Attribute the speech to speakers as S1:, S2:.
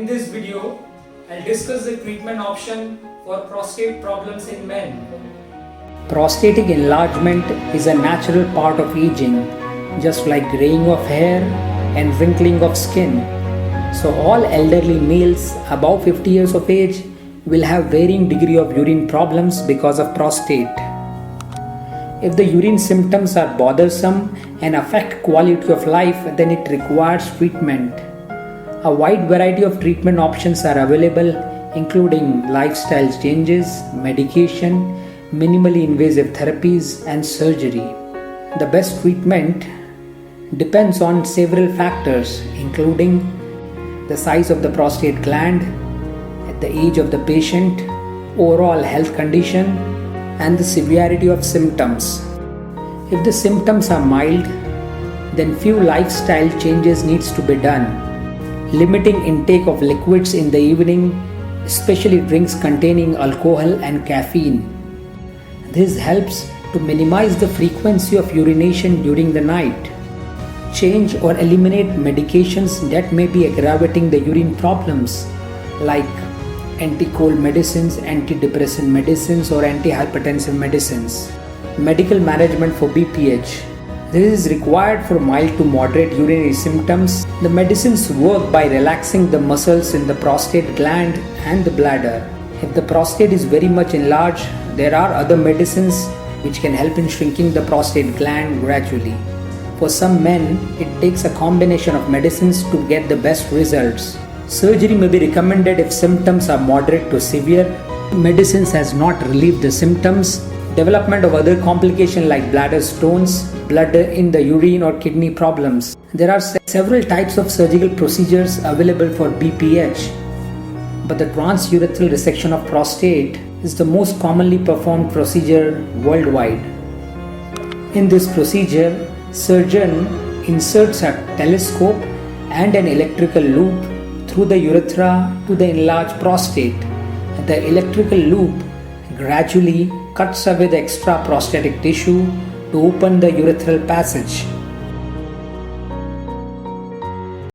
S1: In this video, I'll discuss the treatment option for prostate problems in men.
S2: Prostatic enlargement is a natural part of aging, just like graying of hair and wrinkling of skin. So all elderly males above 50 years of age will have varying degree of urine problems because of prostate. If the urine symptoms are bothersome and affect quality of life, then it requires treatment. A wide variety of treatment options are available, including lifestyle changes, medication, minimally invasive therapies, and surgery. The best treatment depends on several factors, including the size of the prostate gland, the age of the patient, overall health condition, and the severity of symptoms. If the symptoms are mild, then few lifestyle changes needs to be done. Limiting intake of liquids in the evening, especially drinks containing alcohol and caffeine. This helps to minimize the frequency of urination during the night. Change or eliminate medications that may be aggravating the urine problems, like anti-cold medicines, antidepressant medicines, or antihypertensive medicines. Medical management for BPH. This is required for mild to moderate urinary symptoms. The medicines work by relaxing the muscles in the prostate gland and the bladder. If the prostate is very much enlarged, there are other medicines which can help in shrinking the prostate gland gradually. For some men, it takes a combination of medicines to get the best results. Surgery may be recommended if symptoms are moderate to severe. Medicines has not relieved the symptoms. Development of other complications like bladder stones, blood in the urine, or kidney problems. There are several types of surgical procedures available for BPH, but the transurethral resection of prostate is the most commonly performed procedure worldwide. In this procedure, surgeon inserts a telescope and an electrical loop through the urethra to the enlarged prostate. The electrical loop gradually cuts away the extra prostatic tissue to open the urethral passage.